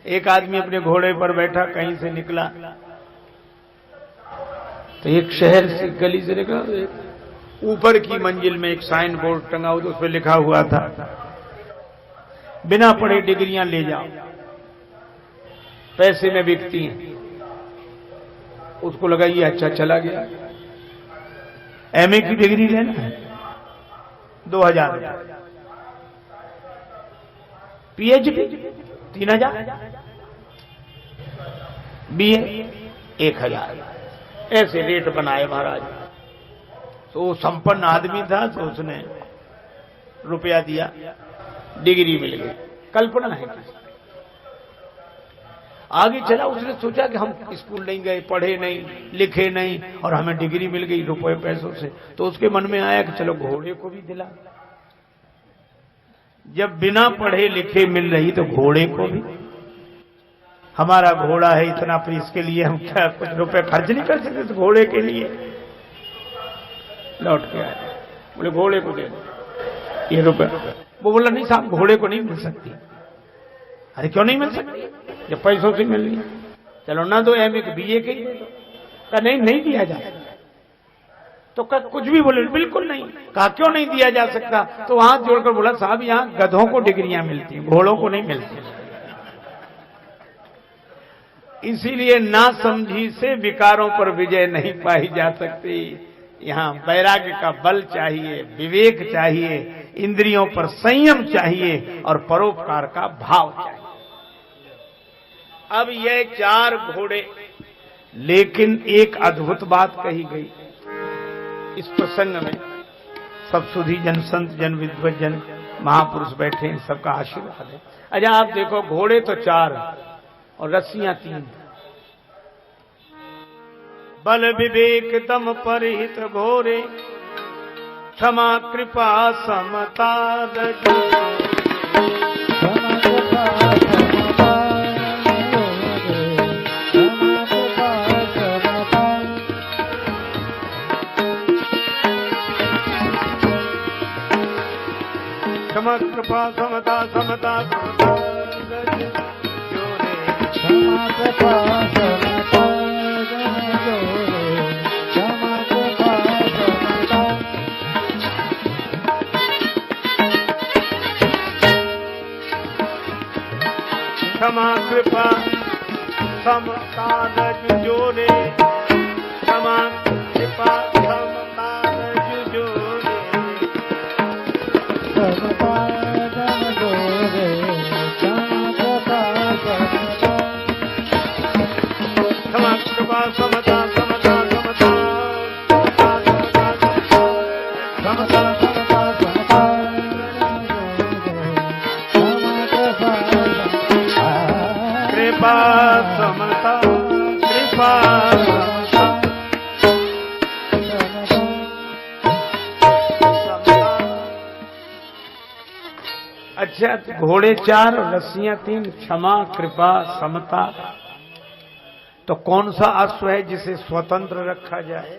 एक आदमी अपने घोड़े पर बैठा कहीं से निकला, तो एक शहर से गली से निकला, ऊपर की मंजिल में एक साइन बोर्ड टंगा हुआ, उस पर लिखा हुआ था बिना पढ़े डिग्रियां ले जाओ, पैसे में बिकती हैं। उसको लगा ये अच्छा, चला गया। एमए की डिग्री लेना है 2000, पीएचडी 3000, बीए 1000, ऐसे रेट बनाए महाराज। तो वो संपन्न आदमी था, तो उसने रुपया दिया, डिग्री मिल गई। कल्पना है किसी, आगे चला, उसने सोचा कि हम स्कूल नहीं गए, पढ़े नहीं, लिखे नहीं, और हमें डिग्री मिल गई रुपए पैसों से। तो उसके मन में आया कि चलो घोड़े को भी दिला, जब बिना पढ़े लिखे मिल रही तो घोड़े को भी। हमारा घोड़ा है इतना, पर इसके लिए हम क्या कुछ रुपए खर्च नहीं कर सकते तो घोड़े के लिए। लौट के आए, बोले घोड़े को दे दो ये रुपए। वो बोला नहीं साहब, घोड़े को नहीं मिल सकती। अरे क्यों नहीं मिल सकती, जब पैसों से मिल रही? चलो ना दो, एमए के बीए के ही दे दो। कहा नहीं दिया जा सकता। तो कुछ भी बोले बिल्कुल नहीं। कहा क्यों नहीं दिया जा सकता? तो हाथ जोड़कर बोला साहब यहां गधों को डिग्रियां मिलती हैं, घोड़ों को नहीं मिलती। इसीलिए नासमझी से विकारों पर विजय नहीं पाई जा सकती। यहां वैराग्य का बल चाहिए, विवेक चाहिए, इंद्रियों पर संयम चाहिए और परोपकार का भाव चाहिए। अब ये 4 घोड़े, लेकिन एक अद्भुत बात कही गई इस प्रसंग में। सब सुधी जन, संत जन, विद्वत जन, महापुरुष बैठे हैं, सबका आशीर्वाद है। अच्छा आप देखो, घोड़े तो 4 और रस्सियां 3। बल विवेक दम परहित घोरे, क्षमा कृपा समता रजु। क्षमा कृपा समता समता जोरे, क्षमा कृपा समता जोरे, क्षमा कृपा समता। क्षमा कृपा समता जोरे, क्षमा कृपा समता जोरे, क्षमा कृपा समता समता समता समता समता समता कृपा समता कृपा। अच्छा घोड़े 4 और रस्सियां 3, क्षमा कृपा समता। तो कौन सा अश्व है जिसे स्वतंत्र रखा जाए?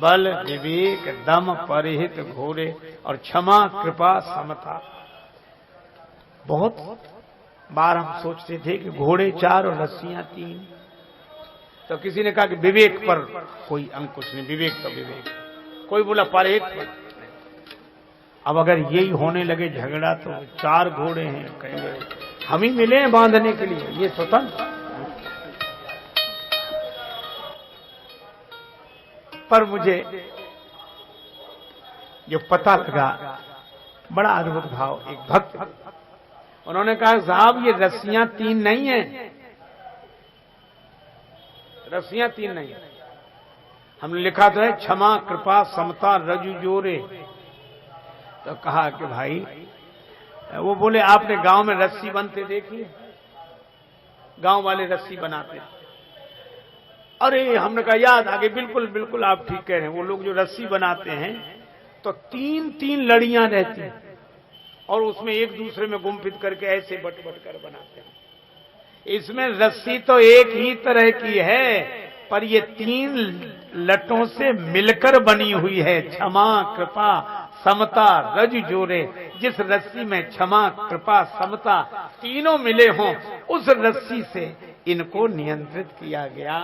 बल विवेक दम परिहित घोड़े और क्षमा कृपा समता। बहुत बार हम सोचते थे कि घोड़े 4 और रस्सियां 3। तो किसी ने कहा कि विवेक पर कोई अंकुश नहीं, विवेक तो विवेक। कोई बोला परिहित पर। अब अगर यही होने लगे झगड़ा तो 4 घोड़े हैं, कहेंगे हम ही मिले हैं बांधने के लिए, ये स्वतंत्र। पर मुझे जो पता लगा, बड़ा अद्भुत भाव। एक भक्त, उन्होंने कहा साहब ये रस्सियां 3 नहीं है, रस्सियां 3 नहीं है। हमने लिखा तो है क्षमा कृपा समता रजु जोरे। तो कहा कि भाई, वो बोले आपने गांव में रस्सी बनते देखी? गांव वाले रस्सी बनाते हैं। अरे हमने कहा याद आ गई, बिल्कुल बिल्कुल आप ठीक कह रहे हैं। वो लोग जो रस्सी बनाते हैं तो 3-3 लड़ियां रहती हैं और उसमें एक दूसरे में गुम्फित करके ऐसे बट कर बनाते हैं। इसमें रस्सी तो एक ही तरह की है, पर ये 3 लटों से मिलकर बनी हुई है। क्षमा कृपा समता रज जोरे। जिस रस्सी में क्षमा कृपा समता तीनों मिले हों, उस रस्सी से इनको नियंत्रित किया गया।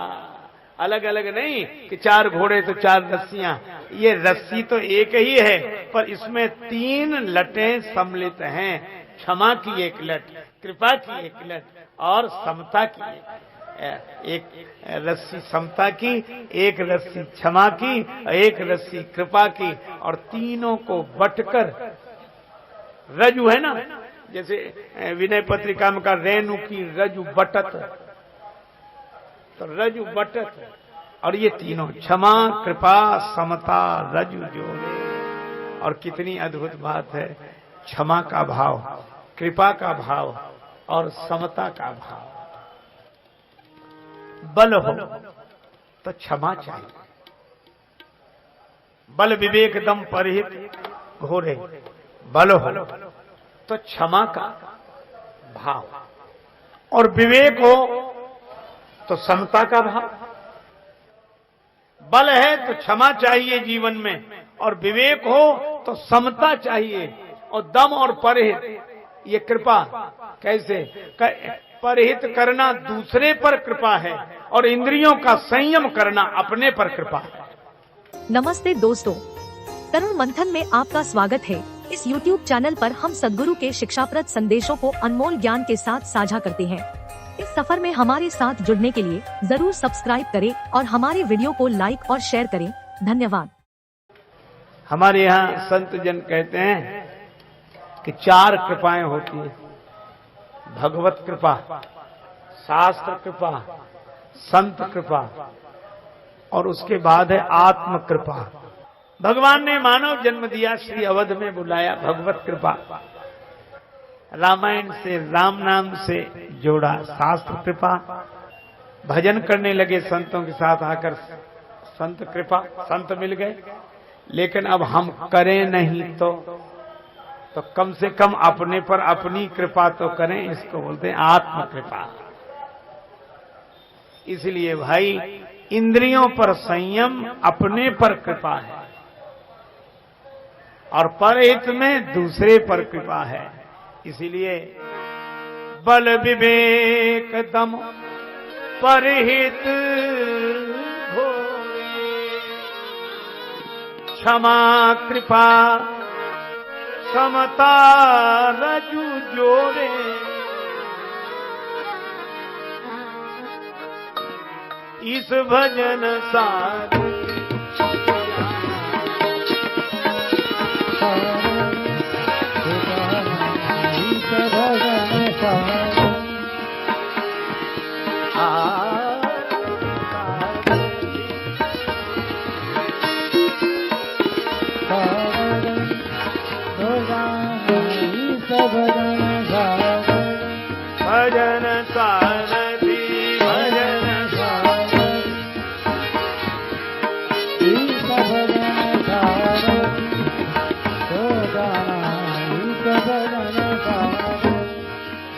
अलग अलग नहीं कि 4 घोड़े तो 4 रस्सियां, ये रस्सी तो एक ही है, पर इसमें 3 लटें सम्मिलित हैं। क्षमा की एक लट, कृपा की एक लट और समता की एक रस्सी समता की, एक रस्सी क्षमा की, एक रस्सी कृपा की, और तीनों को बटकर रजु है ना, जैसे विनय पत्रिका में का रेणु की रजु बटत, तो रजु बटत, और ये तीनों क्षमा कृपा समता रजु जोड़े। और कितनी अद्भुत बात है, क्षमा का भाव, कृपा का भाव और समता का भाव। बल हो तो क्षमा चाहिए, बल विवेक दम परहित घोरे। बल हो तो क्षमा का भाव, और विवेक हो तो समता का भाव। बल है तो क्षमा चाहिए जीवन में, और विवेक हो तो समता चाहिए, और दम और परहित ये कृपा। कैसे? परहित करना दूसरे पर कृपा है, और इंद्रियों का संयम करना अपने पर कृपा है। नमस्ते दोस्तों, तरुण मंथन में आपका स्वागत है। इस YouTube चैनल पर हम सद्गुरु के शिक्षाप्रद संदेशों को अनमोल ज्ञान के साथ साझा करते हैं। इस सफर में हमारे साथ जुड़ने के लिए जरूर सब्सक्राइब करें और हमारे वीडियो को लाइक और शेयर करें। धन्यवाद। हमारे यहाँ संत जन कहते हैं कि 4 कृपाएं होती है, भगवत कृपा, शास्त्र कृपा, संत कृपा, और उसके बाद है आत्म कृपा। भगवान ने मानव जन्म दिया, श्री अवध में बुलाया, भगवत कृपा। रामायण से, राम नाम से जोड़ा, शास्त्र कृपा। भजन करने लगे संतों के साथ आकर, संत कृपा, संत मिल गए। लेकिन अब हम करें नहीं तो कम से कम अपने पर अपनी कृपा तो करें, इसको बोलते हैं आत्म कृपा। इसलिए भाई, इंद्रियों पर संयम, अपने पर कृपा है, और परहित में दूसरे पर कृपा है। इसीलिए बल विवेक दम परहित घोरे, क्षमा कृपा समता रजु जोड़े। इस भजन सार भजन सारथी भजन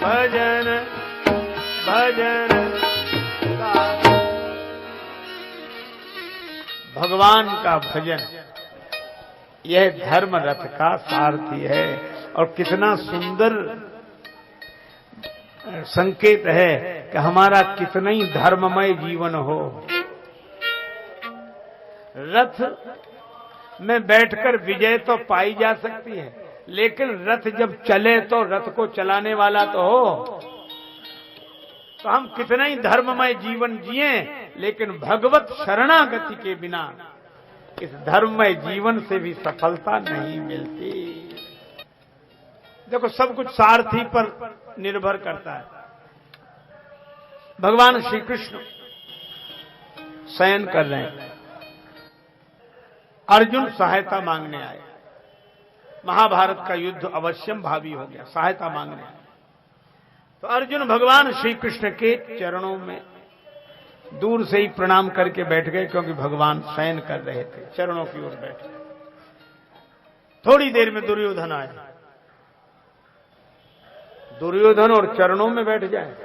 भजन भजन। भगवान का भजन यह धर्म रथ का सारथी है, और कितना सुंदर संकेत है कि हमारा कितना ही धर्ममय जीवन हो। रथ में बैठकर विजय तो पाई जा सकती है, लेकिन रथ जब चले तो रथ को चलाने वाला तो हो। तो हम कितना ही धर्ममय जीवन जिए, लेकिन भगवत शरणागति के बिना इस धर्ममय जीवन से भी सफलता नहीं मिलती। देखो, सब कुछ सारथी पर निर्भर करता है। भगवान श्री कृष्ण शयन कर रहे हैं, अर्जुन सहायता मांगने आए। महाभारत का युद्ध अवश्यम भावी हो गया, सहायता मांगने आए। तो अर्जुन भगवान श्री कृष्ण के चरणों में दूर से ही प्रणाम करके बैठ गए, क्योंकि भगवान शयन कर रहे थे, चरणों की ओर बैठे। थोड़ी देर में दुर्योधन आए। दुर्योधन और चरणों में बैठ जाए,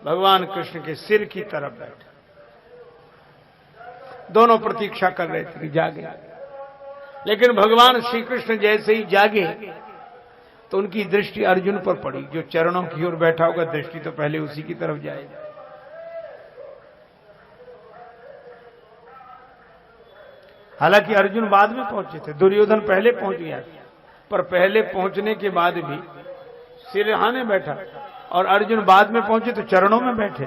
भगवान कृष्ण के सिर की तरफ बैठे। दोनों प्रतीक्षा कर रहे थे कि जागे, लेकिन भगवान श्री कृष्ण जैसे ही जागे तो उनकी दृष्टि अर्जुन पर पड़ी। जो चरणों की ओर बैठा होगा दृष्टि तो पहले उसी की तरफ जाएगी। हालांकि अर्जुन बाद में पहुंचे थे, दुर्योधन पहले पहुंच गया, पर पहले पहुंचने के बाद भी सिरहाने बैठा और अर्जुन बाद में पहुंचे तो चरणों में बैठे।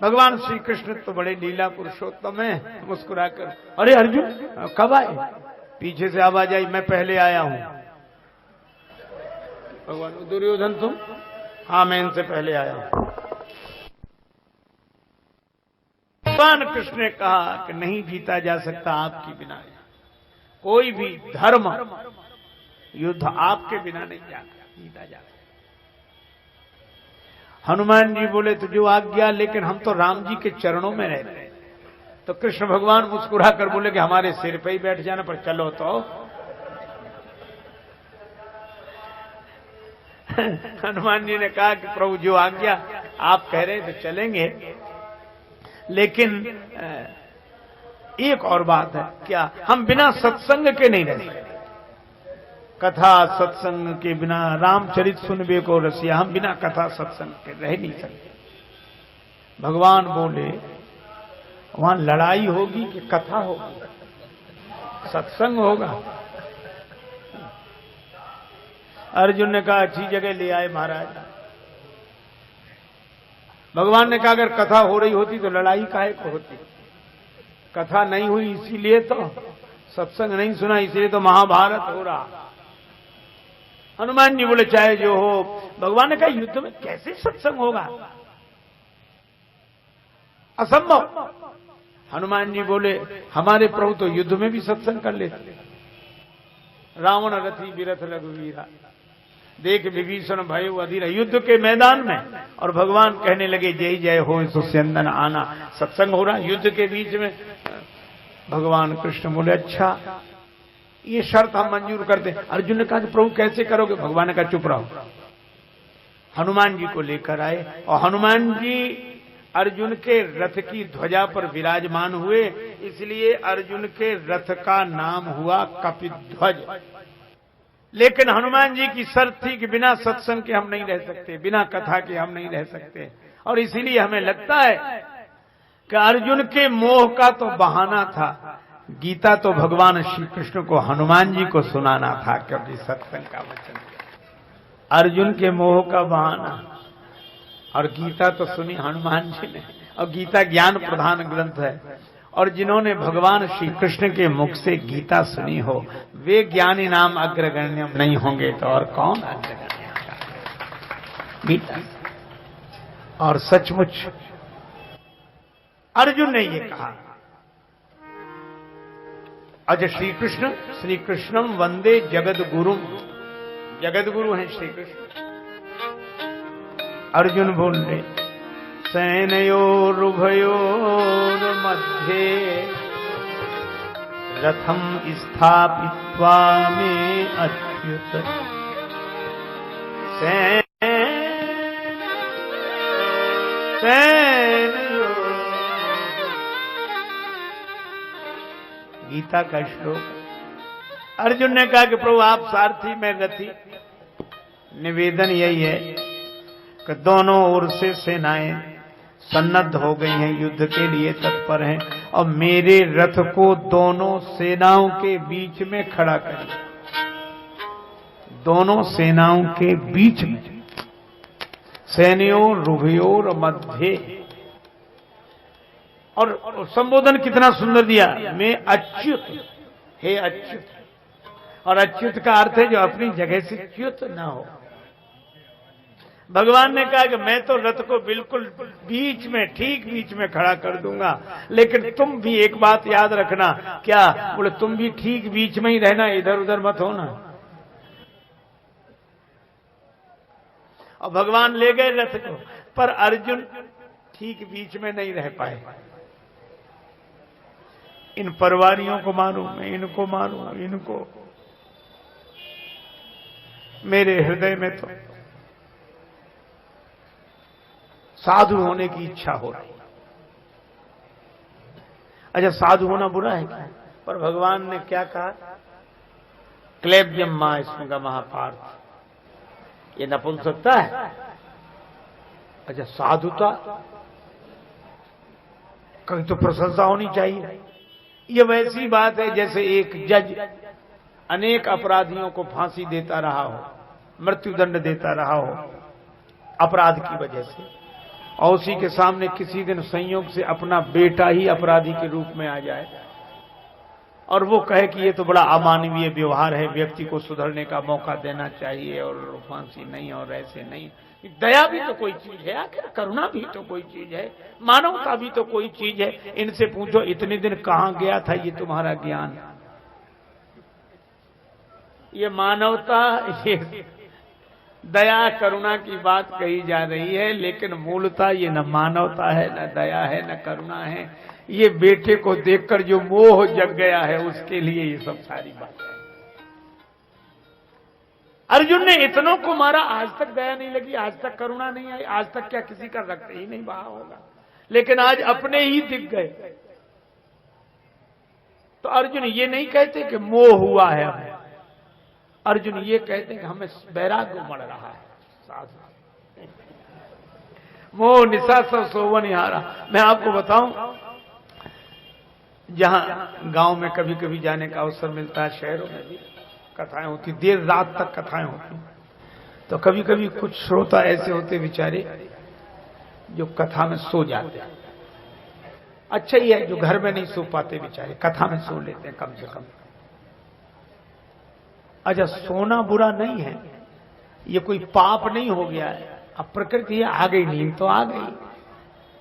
भगवान श्री कृष्ण तो बड़े लीला पुरुषोत्तम है। मुस्कुराकर, अरे अर्जुन कब आए? पीछे से आवाज आई, मैं पहले आया हूं। भगवान, दुर्योधन तुम? हाँ, मैं इनसे पहले आया हूं। भगवान कृष्ण ने कहा कि नहीं जीता जा सकता आपके बिना, कोई भी धर्म युद्ध आपके बिना नहीं जीता जा सकता। हनुमान जी बोले तो जो आज्ञा, लेकिन हम तो राम जी के चरणों में रहते हैं। तो कृष्ण भगवान मुस्कुरा कर बोले कि हमारे सिर पे ही बैठ जाना, पर चलो तो। हनुमान जी ने कहा कि प्रभु जो आज्ञा आप कह रहे हैं तो चलेंगे, लेकिन एक और बात है, क्या हम बिना सत्संग के नहीं रह सकते? कथा सत्संग के बिना रामचरित सुनबे को रसिया, हम बिना कथा सत्संग के रह नहीं सकते। भगवान बोले वहां लड़ाई होगी कि कथा होगी? सत्संग होगा। अर्जुन ने कहा अच्छी जगह ले आए महाराज। भगवान ने कहा अगर कथा हो रही होती तो लड़ाई काहे को होती? कथा नहीं हुई इसीलिए तो, सत्संग नहीं सुना इसीलिए तो महाभारत हो रहा। हनुमान जी बोले चाहे जो हो। भगवान ने कहा युद्ध में कैसे सत्संग होगा? असंभव। हनुमान जी बोले हमारे प्रभु तो युद्ध में भी सत्संग कर लेते। रावण रथी विरथ रघुवीरा, देख विभीषण भयो अधीर, युद्ध के मैदान में। और भगवान कहने लगे जय जय हो सुस्यंदन आना। सत्संग हो रहा युद्ध के बीच में। भगवान कृष्ण बोले अच्छा ये शर्त हम मंजूर करते। अर्जुन ने कहा कि प्रभु कैसे करोगे? भगवान ने कहा चुप रहो। हनुमान जी को लेकर आए और हनुमान जी अर्जुन के रथ की ध्वजा पर विराजमान हुए, इसलिए अर्जुन के रथ का नाम हुआ कपिध्वज। लेकिन हनुमान जी की शर्त थी कि बिना सत्संग के हम नहीं रह सकते, बिना कथा के हम नहीं रह सकते। और इसीलिए हमें लगता है कि अर्जुन के मोह का तो बहाना था, गीता तो भगवान श्री कृष्ण को हनुमान जी को सुनाना था, क्योंकि सत्संग का वचन। अर्जुन के मोह का बहाना, और गीता तो सुनी हनुमान जी ने। और गीता ज्ञान प्रधान ग्रंथ है, और जिन्होंने भगवान श्री कृष्ण के मुख से गीता सुनी हो वे ज्ञानी नाम अग्रगण्य नहीं होंगे तो और कौन अग्रगण्य? गीता। और सचमुच अर्जुन ने ये कहा। अज श्री कृष्णम वंदे जगद गुरुम, जगद गुरु हैं श्री कृष्ण। अर्जुन बोले सेनयोरुभयोर मध्ये रथम स्थापित्वा में अच्युत। गीता का श्लोक। अर्जुन ने कहा कि प्रभु आप सारथी मैं रथी। निवेदन यही है कि दोनों ओर से सेनाएं सन्नद्ध हो गई हैं, युद्ध के लिए तत्पर हैं, और मेरे रथ को दोनों सेनाओं के बीच में खड़ा करिए। दोनों सेनाओं के बीच में, सैन्योर रुभयोर मध्य। और संबोधन कितना सुंदर दिया, मैं अच्युत, हे अच्युत। और अच्युत का अर्थ है जो अपनी जगह से च्युत ना हो। भगवान ने कहा कि मैं तो रथ को बिल्कुल बीच में, ठीक बीच में खड़ा कर दूंगा, लेकिन तुम भी एक बात याद रखना। क्या? बोले तुम भी ठीक बीच में ही रहना, इधर उधर मत होना। और भगवान ले गए रथ को, पर अर्जुन ठीक बीच में नहीं रह पाए। इन परवारियों को मारूं, मैं इनको मारूं, इनको। मेरे हृदय में तो साधु होने की इच्छा हो रही। अच्छा साधु होना बुरा है क्या? पर भगवान ने क्या कहा? क्लेब्यम मां स्मृगा महापार्थ, ये नपुंसकता है। अच्छा साधुता कहीं तो प्रशंसा होनी चाहिए। ये वैसी बात है जैसे एक जज अनेक अपराधियों को फांसी देता रहा हो, मृत्युदंड देता रहा हो अपराध की वजह से, और उसी के सामने किसी दिन संयोग से अपना बेटा ही अपराधी के रूप में आ जाए और वो कहे कि ये तो बड़ा अमानवीय व्यवहार है, व्यक्ति को सुधरने का मौका देना चाहिए और फांसी नहीं और ऐसे नहीं। दया भी तो कोई चीज है, आखिर करुणा भी तो कोई चीज है, मानवता भी तो कोई चीज है। इनसे पूछो इतने दिन कहां गया था ये तुम्हारा ज्ञान? ये मानवता, ये दया करुणा की बात कही जा रही है, लेकिन मूलतः ये न मानवता है, न दया है, न करुणा है। ये बेटे को देखकर जो मोह जग गया है उसके लिए ये सब सारी बात है। अर्जुन ने इतनों को मारा, आज तक दया नहीं लगी, आज तक करुणा नहीं आई, आज तक क्या किसी का रक्त ही नहीं बहा होगा, लेकिन आज अपने ही दिख गए। तो अर्जुन ये नहीं कहते कि मोह हुआ है हमें, अर्जुन ये कहते हैं कि हमें वैराग्य उमड़ रहा है। साधु मोह निशा सब सोवन हारा। मैं आपको बताऊं, जहां गांव में कभी कभी जाने का अवसर मिलता है, शहरों में भी कथाएं होती, देर रात तक कथाएं होती, तो कभी कभी कुछ श्रोता ऐसे होते बेचारे जो कथा में सो जाते हैं। अच्छा ही है जो घर में नहीं सो पाते बेचारे, कथा में सो लेते हैं कम से कम। अच्छा सोना बुरा नहीं है, ये कोई पाप नहीं हो गया है, अब प्रकृति है, आ गई नींद तो आ गई।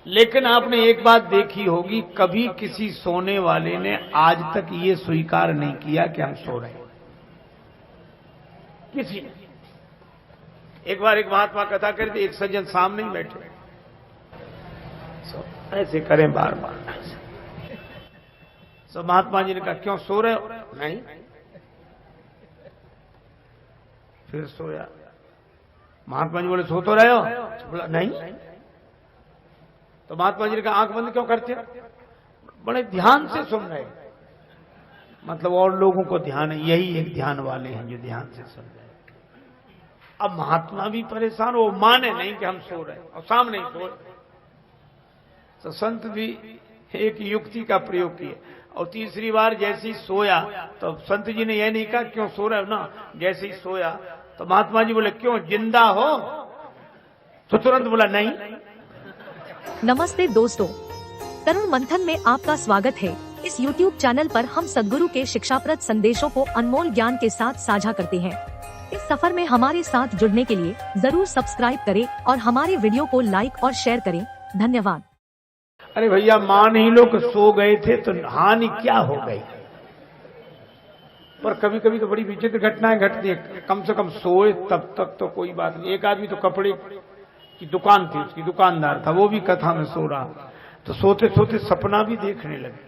लेकिन आपने एक बात देखी होगी, कभी किसी सोने वाले ने आज तक ये स्वीकार नहीं किया कि हम सो रहे हैं, किसी ने। एक बार एक महात्मा कथा करते, एक सज्जन सामने ही बैठे, ऐसे करें बार बार। तो महात्मा जी ने कहा क्यों सो रहे हो? नहीं। फिर सोया। महात्मा जी बोले सो तो रहे हो? बोला नहीं। तो महात्मा जी ने कहा आंख बंद क्यों करते हो? बड़े ध्यान से सुन रहे। मतलब और लोगों को ध्यान है, यही एक ध्यान वाले हैं जो ध्यान से सुन रहे। अब महात्मा भी परेशान, वो माने नहीं कि हम सो रहे और सामने ही सो। तो संत भी एक युक्ति का प्रयोग किए, और तीसरी बार जैसे ही सोया तो संत जी ने यह नहीं कहा क्यों सो रहे हो ना, जैसे ही सोया तो महात्मा जी बोले क्यों जिंदा हो? तो तुरंत बोला नहीं। नमस्ते दोस्तों, तरुण मंथन में आपका स्वागत है। इस YouTube चैनल पर हम सद्गुरु के शिक्षाप्रद संदेशों को अनमोल ज्ञान के साथ साझा करते हैं। इस सफर में हमारे साथ जुड़ने के लिए जरूर सब्सक्राइब करें और हमारे वीडियो को लाइक और शेयर करें। धन्यवाद। अरे भैया मान ही लो कि सो गए थे तो हानि क्या हो गई? पर कभी कभी तो बड़ी विचित्र घटनाएं घटती है। कम से कम सोए तब तक तो कोई बात नहीं। एक आदमी तो कपड़े की दुकान थी, उसकी दुकानदार था, वो भी कथा में सो रहा, तो सोते सोते सपना भी देखने लगे।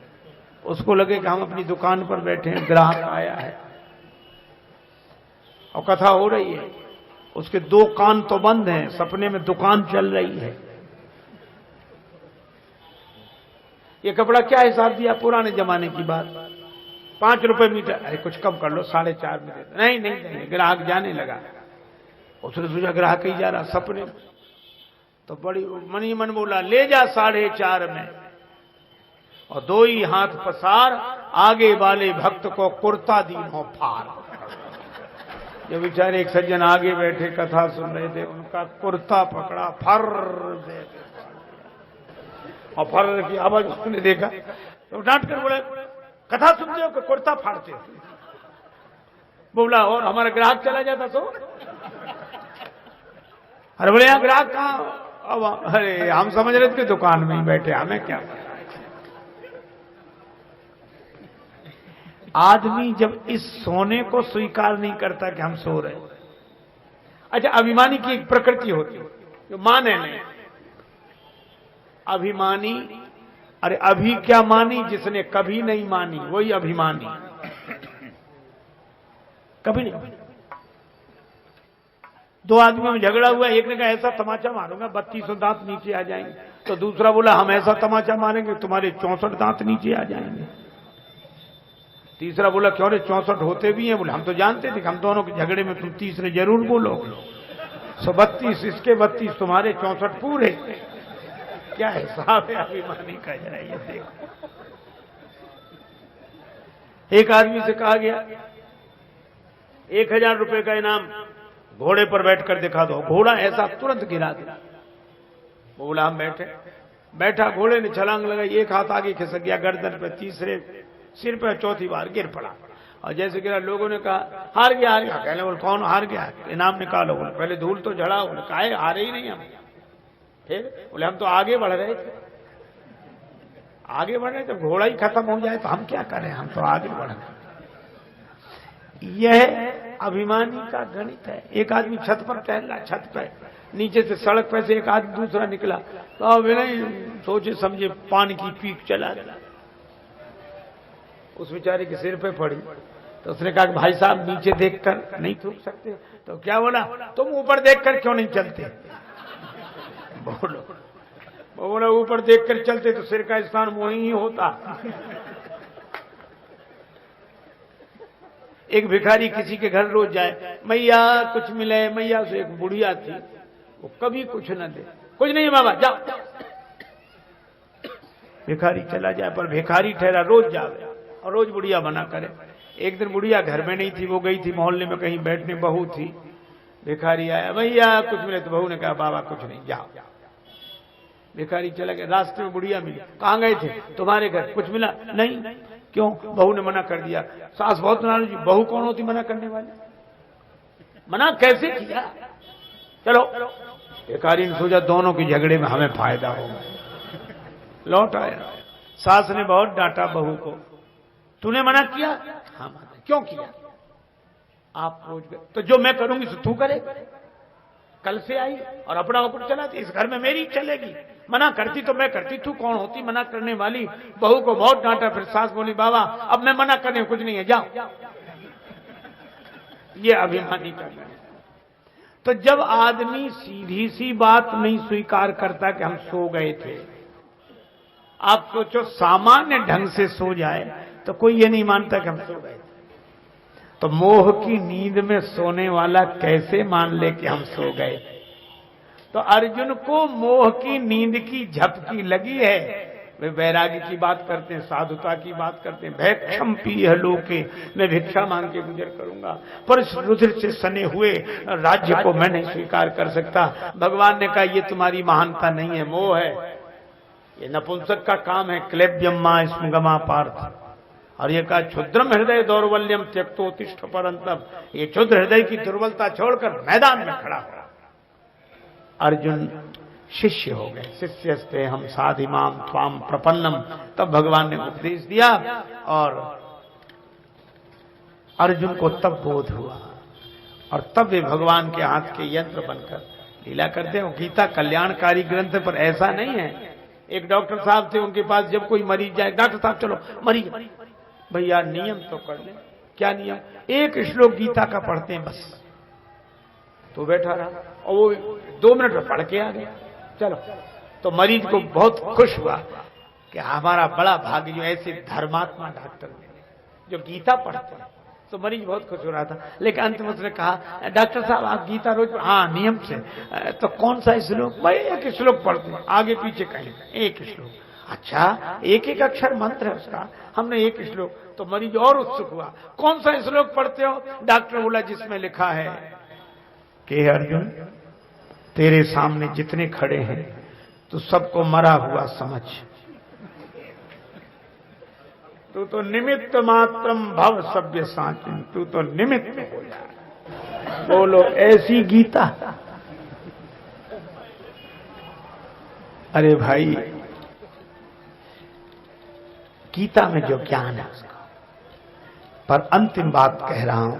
उसको लगे कि हम अपनी दुकान पर बैठे हैं, ग्राहक आया है और कथा हो रही है। उसके दो कान तो बंद हैं, सपने में दुकान चल रही है। ये कपड़ा क्या हिसाब दिया? पुराने जमाने की बात, 5 रुपए मीटर। अरे कुछ कम कर लो, 4.5 में दे। नहीं नहीं नहीं, ग्राहक जाने लगा। उसने सोचा ग्राहक ही जा रहा सपने में, तो बड़ी मन ही मन बोला ले जा 4.5 में, और 2 ही हाथ पसार, आगे वाले भक्त को कुर्ता दीनो फार। जो बेचारे एक सज्जन आगे बैठे कथा सुन रहे थे, उनका कुर्ता पकड़ा, फर दे, और फर की आवाज उसने देखा तो डांट कर बोले कथा सुनते हो कि कुर्ता फाड़ते हो? बोला और हमारा ग्राहक चला जाता तो। अरे बोले यहाँ ग्राहक कहाँ? अब अरे हम समझ रहे थे दुकान में ही बैठे, हमें क्या। आदमी जब इस सोने को स्वीकार नहीं करता कि हम सो रहे। अच्छा अभिमानी की एक प्रकृति होती है जो माने नहीं। अभिमानी, अरे अभी क्या मानी, जिसने कभी नहीं मानी वही अभिमानी। कभी नहीं। 2 आदमियों में झगड़ा हुआ, एक ने कहा ऐसा तमाचा मारूंगा 3200 दांत नीचे आ जाएंगे, तो दूसरा बोला हम ऐसा तमाचा मारेंगे तुम्हारे 64 दांत नीचे आ जाएंगे। तीसरा बोला क्यों रे 64 होते भी हैं? बोले हम तो जानते थे कि हम दोनों के झगड़े में तुम तीसरे जरूर बोलोगे। 32 इसके 32 तुम्हारे 64 पूरे। क्या हिसाब है अभिमानी का, जरा ये देखो। एक आदमी से कहा गया 1000 रुपए का इनाम, घोड़े पर बैठकर दिखा दो। घोड़ा ऐसा तुरंत गिरा दिया। वो बोला हम बैठा, घोड़े ने छलांग लगाई, एक हाथ आगे खिसक गया गर्दन पे, तीसरे सिर पे, चौथी बार गिर पड़ा। और जैसे गिरा लोगों ने कहा हार गया। कहने बोले कौन हार गया? इनाम निकालो। बोले पहले धूल तो झड़ा। बोले काहे हारे ही नहीं हम। ठीक, बोले हम तो आगे बढ़ रहे थे। आगे बढ़ रहे, जब घोड़ा ही खत्म हो जाए तो हम क्या करें, हम तो आगे बढ़ रहे। यह अभिमानी का गणित है। एक आदमी छत पर टहल रहा, छत पर नीचे से सड़क पर से एक आदमी दूसरा निकला, तो अब नहीं सोचे समझे पानी की पीक चला गया, उस बेचारे के सिर पे पड़ी। तो उसने कहा कि भाई साहब नीचे देखकर नहीं थूक सकते? तो क्या बोला, तुम ऊपर देखकर क्यों नहीं चलते? बोलो, वो बोला ऊपर देखकर चलते तो सिर का स्थान वहीं ही होता। एक भिखारी किसी के घर रोज जाए, मैया कुछ मिले, मैया से एक बुढ़िया थी, वो कभी कुछ न दे, कुछ नहीं बाबा जाओ। भिखारी चला जाए, पर भिखारी ठहरा रोज जावे और रोज बुढ़िया मना करे। एक दिन बुढ़िया घर में नहीं थी, वो गई थी मोहल्ले में कहीं बैठने, बहू थी। भिखारी आया, भैया कुछ मिले? तो बहू ने कहा बाबा कुछ नहीं, जाओ। भिखारी चला गया, रास्ते में बुढ़िया मिली। कहां गए थे? तुम्हारे घर। कुछ मिला? नहीं। क्यों? बहू ने मना कर दिया। सास बहुत नाराज। बहू कौन होती मना करने वाली? मना कैसे किया? चलो। भिखारी ने सोचा दोनों के झगड़े में हमें फायदा होगा, लौट आया। सास ने बहुत डांटा बहू को, तूने मना किया? हाँ। क्यों किया? आप रोज गए तो जो मैं करूंगी तो तू करे। कल से आई और अपना ऊपर चलाती, इस घर में मेरी चलेगी। मना करती तो मैं करती, तू कौन होती मना करने वाली? बहू को बहुत डांटा। फिर सास बोली बाबा अब मैं मना करने कुछ नहीं है, जाओ। ये अभिमानी का है। तो जब आदमी सीधी सी बात नहीं स्वीकार करता कि हम सो गए थे, आप सोचो सामान्य ढंग से सो जाए तो कोई ये नहीं मानता कि हम सो गए थे। तो मोह की नींद में सोने वाला कैसे मान ले कि हम सो गए? तो अर्जुन को मोह की नींद की झपकी लगी है। वे वैराग्य की बात करते हैं, साधुता की बात करते हैं। भैक्षम पीह लोके, मैं भिक्षा मांग के गुजर करूंगा, पर इस रुधिर से सने हुए राज्य को मैं नहीं स्वीकार कर सकता। भगवान ने कहा ये तुम्हारी महानता नहीं है, मोह है, ये नपुंसक का काम है। क्लेब्यम मा स्मगमा पार्थ। और ये कहा क्षुद्रम हृदय दौर्बल्यम त्यक्तोतिष्ठ परंतप, ये क्षुद्र हृदय की दुर्बलता छोड़कर मैदान में खड़ा हो। अर्जुन शिष्य हो गए। शिष्यस्ते हम साधिमाम त्वाम प्रपन्नम। तब भगवान ने उपदेश दिया और अर्जुन को तब बोध हुआ, और तब वे भगवान के हाथ के यंत्र बनकर लीला करते हैं। गीता कल्याणकारी ग्रंथ, पर ऐसा नहीं है। एक डॉक्टर साहब थे, उनके पास जब कोई मरीज जाए, डॉक्टर साहब चलो मरीज, भैया नियम तो कर ले। क्या नियम? एक श्लोक गीता का पढ़ते हैं बस। तो बैठा रहा और वो 2 मिनट में पढ़ के आ गया। चलो, तो मरीज को बहुत खुश हुआ कि हमारा बड़ा भाग्य जो ऐसे धर्मात्मा डॉक्टर मिले जो गीता पढ़ते हैं। तो मरीज बहुत खुश हो रहा था। लेकिन अंत में उसने कहा डॉक्टर साहब आप गीता रोज? हाँ नियम से। तो कौन सा श्लोक? भाई एक श्लोक पढ़ते हैं, आगे पीछे कहीं एक श्लोक। अच्छा, एक एक अक्षर मंत्र है उसका, हमने एक श्लोक। तो मरीज और उत्सुक हुआ, कौन सा श्लोक पढ़ते हो? डॉक्टर बोला जिसमें लिखा है कि अर्जुन तेरे सामने जितने खड़े हैं तू सबको मरा हुआ समझ, तू तो निमित्त मात्रम भव सभ्य साचिन, तू तो निमित्त हो जा। बोलो ऐसी गीता? अरे भाई, गीता में जो ज्ञान है उसका। पर अंतिम बात कह रहा हूं,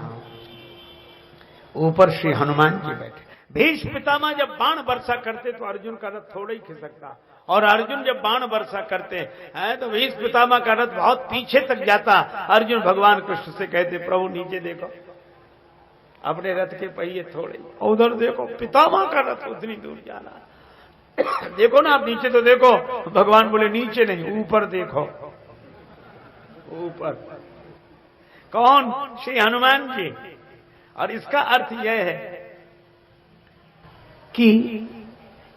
ऊपर श्री हनुमान जी बैठे। भीष्म पितामह जब बाण वर्षा करते तो अर्जुन का रथ थोड़ा ही खिसकता, और अर्जुन जब बाण वर्षा करते हैं तो भीष्म पितामह का रथ बहुत पीछे तक जाता। अर्जुन भगवान कृष्ण से कहते प्रभु नीचे देखो, अपने रथ के पहिए थोड़े, उधर देखो पितामह का रथ उतनी दूर जा रहा। देखो ना आप, नीचे तो देखो। भगवान बोले नीचे नहीं, ऊपर देखो, ऊपर। कौन? श्री हनुमान जी। और इसका अर्थ यह है कि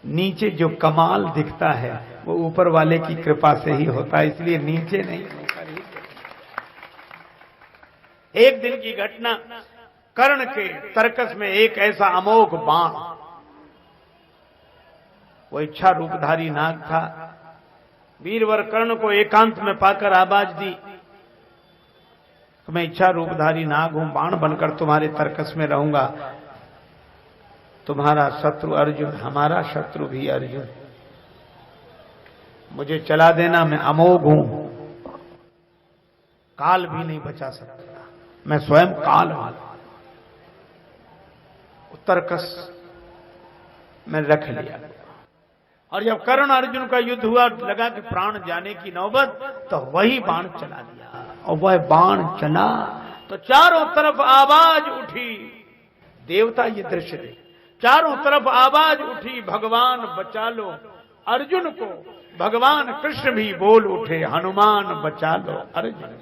नीचे जो कमाल दिखता है वो ऊपर वाले की कृपा से ही होता है, इसलिए नीचे नहीं, ऊपर ही। एक दिन की घटना, कर्ण के तर्कस में एक ऐसा अमोघ बाण, वो इच्छा रूपधारी नाग था। वीरवर कर्ण को एकांत में पाकर आवाज दी तो मैं इच्छा रूपधारी नाग हूं, बाण बनकर तुम्हारे तर्कस में रहूंगा। तुम्हारा शत्रु अर्जुन, हमारा शत्रु भी अर्जुन, मुझे चला देना, मैं अमोघ हूं, काल भी नहीं बचा सकता, मैं स्वयं काल हूं। तर्कस में रख लिया। और जब कर्ण अर्जुन का युद्ध हुआ, लगा कि प्राण जाने की नौबत, तो वही बाण चला दिया। और वह बाण चला तो चारों तरफ आवाज उठी। देवता ये दृश्य देख, चारों तरफ आवाज उठी, भगवान बचा लो अर्जुन को। भगवान कृष्ण भी बोल उठे, हनुमान बचा लो अर्जुन।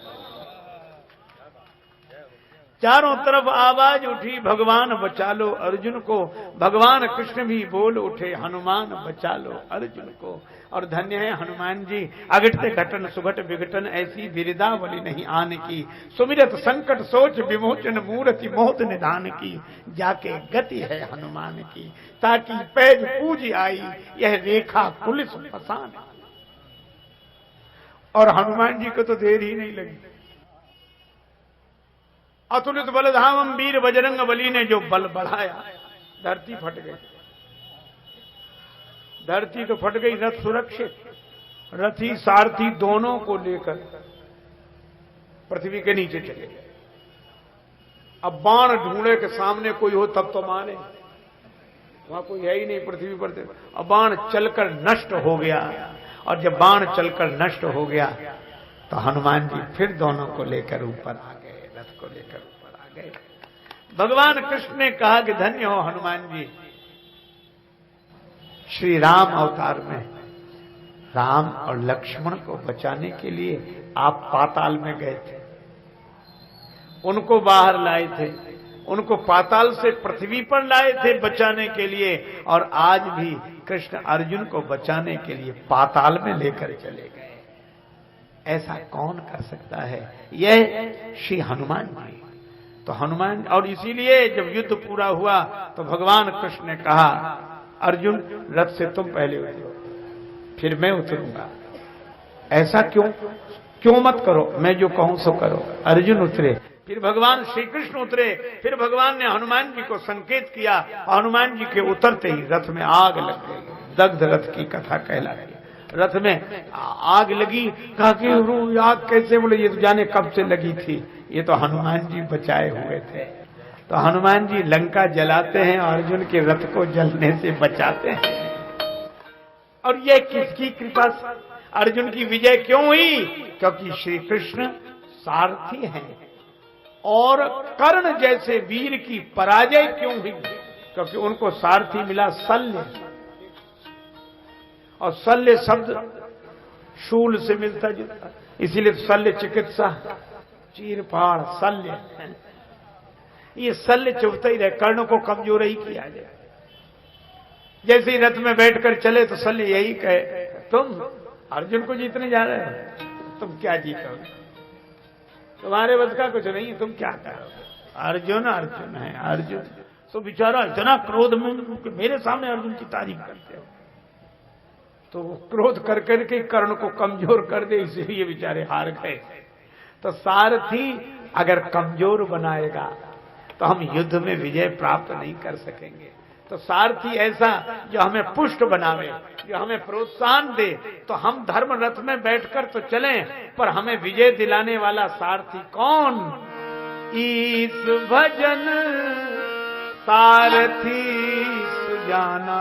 चारों तरफ आवाज उठी, भगवान बचा लो अर्जुन को। भगवान कृष्ण भी बोल उठे, हनुमान बचा लो अर्जुन को। और धन्य है हनुमान जी, अघटते घटन सुघट विघटन, ऐसी बिरदावली नहीं आन की। सुमिरत संकट सोच विमोचन, मूर्ति मोद निधान की। जाके गति है हनुमान की, ताकि पैज पूज आई, यह रेखा पुलिस फसान। और हनुमान जी को तो देर ही नहीं लगी। अतुलित बलधामम वीर बजरंग बली ने जो बल बढ़ाया, धरती फट गई। धरती तो फट गई, रथ सुरक्षित, रथी सारथी दोनों को लेकर पृथ्वी के नीचे चले गए। अब बाण ढूंढे के सामने कोई हो तब तो माने, वहां कोई है ही नहीं पृथ्वी पर। अब बाण चलकर नष्ट हो गया। और जब बाण चलकर नष्ट हो गया तो हनुमान जी फिर दोनों को लेकर ऊपर आ गए, रथ को लेकर ऊपर आ गए। भगवान कृष्ण ने कहा कि धन्य हो हनुमान जी, श्री राम अवतार में राम और लक्ष्मण को बचाने के लिए आप पाताल में गए थे, उनको बाहर लाए थे, उनको पाताल से पृथ्वी पर लाए थे बचाने के लिए। और आज भी कृष्ण अर्जुन को बचाने के लिए पाताल में लेकर चले गए। ऐसा कौन कर सकता है? यह श्री हनुमान जी। तो हनुमान, और इसीलिए जब युद्ध पूरा हुआ तो भगवान कृष्ण ने कहा, अर्जुन रथ से तुम पहले उतरो, फिर मैं उतरूंगा। ऐसा क्यों मत करो, मैं जो कहूं सो करो। अर्जुन उतरे, फिर भगवान श्री कृष्ण उतरे, फिर भगवान ने हनुमान जी को संकेत किया। हनुमान जी के उतरते ही रथ में आग लग गई। दग्ध रथ की कथा कहलाती है। रथ में आग लगी, कहा कि आग कैसे? बोले ये तो जाने कब से लगी थी, ये तो हनुमान जी बचाए हुए थे। तो हनुमान जी लंका जलाते हैं और अर्जुन के रथ को जलने से बचाते हैं। और यह किसकी कृपा से अर्जुन की विजय क्यों हुई? क्योंकि श्री कृष्ण सारथी हैं। और कर्ण जैसे वीर की पराजय क्यों हुई? क्योंकि उनको सारथी मिला शल्य। और शल्य शब्द शूल से मिलता जुलता, इसीलिए शल्य चिकित्सा, चीरफाड़ शल्य। ये शल्य चुभता ही रहे, कर्ण को कमजोर ही किया जाए। जैसे ही रथ में बैठकर चले तो शल्य यही कहे, तुम अर्जुन को जीतने जा रहे हो, तुम क्या जीतोगे? तुम्हारे बस का कुछ नहीं, तुम क्या करोगे? अर्जुन अर्जुन है, अर्जुन। तो बेचारा इतना क्रोध में मेरे सामने अर्जुन की तारीफ करते हो, तो क्रोध कर करके कर्ण को कमजोर कर दे, इसलिए बेचारे हार गए। तो सारथी अगर कमजोर बनाएगा तो हम युद्ध में विजय प्राप्त नहीं कर सकेंगे। तो सारथी ऐसा जो हमें पुष्ट बनावे, जो हमें प्रोत्साहन दे, तो हम धर्म रथ में बैठकर तो चलें, पर हमें विजय दिलाने वाला सारथी कौन? ईश भजन सारथी सुजाना।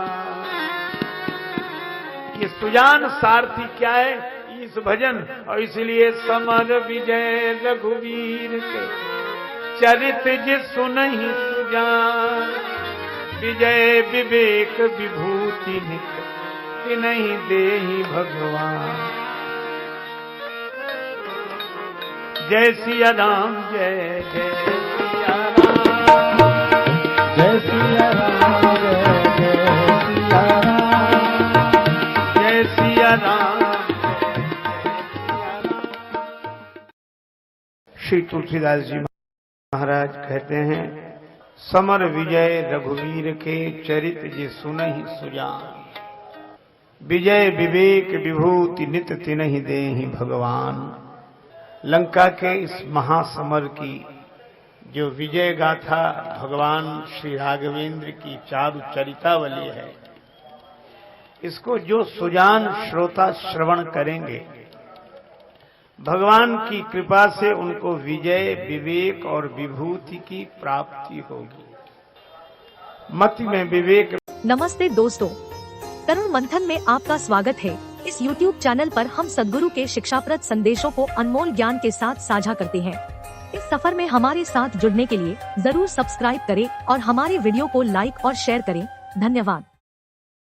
ये सुजान सारथी क्या है? ईश भजन। और इसलिए समर विजय रघुवीर के, चरित जिस सुनहि सुजान। विजय विवेक विभूति नित, तिन्हि देहि भगवान। जय सिया राम जय जय सिया राम, जय सिया राम जय सिया राम, जय सिया राम। श्री तुलसीदास जी महाराज कहते हैं, समर विजय रघुवीर के चरित जे सुनहि सुजान। विजय विवेक विभूति नित तिन्हि देहि भगवान। लंका के इस महासमर की जो विजय गाथा भगवान श्री राघवेंद्र की चारु चरितावली है, इसको जो सुजान श्रोता श्रवण करेंगे, भगवान की कृपा से उनको विजय विवेक और विभूति की प्राप्ति होगी। मति में विवेक। नमस्ते दोस्तों, तरुण मंथन में आपका स्वागत है। इस YouTube चैनल पर हम सद्गुरु के शिक्षाप्रद संदेशों को अनमोल ज्ञान के साथ साझा करते हैं। इस सफर में हमारे साथ जुड़ने के लिए जरूर सब्सक्राइब करें और हमारे वीडियो को लाइक और शेयर करें। धन्यवाद।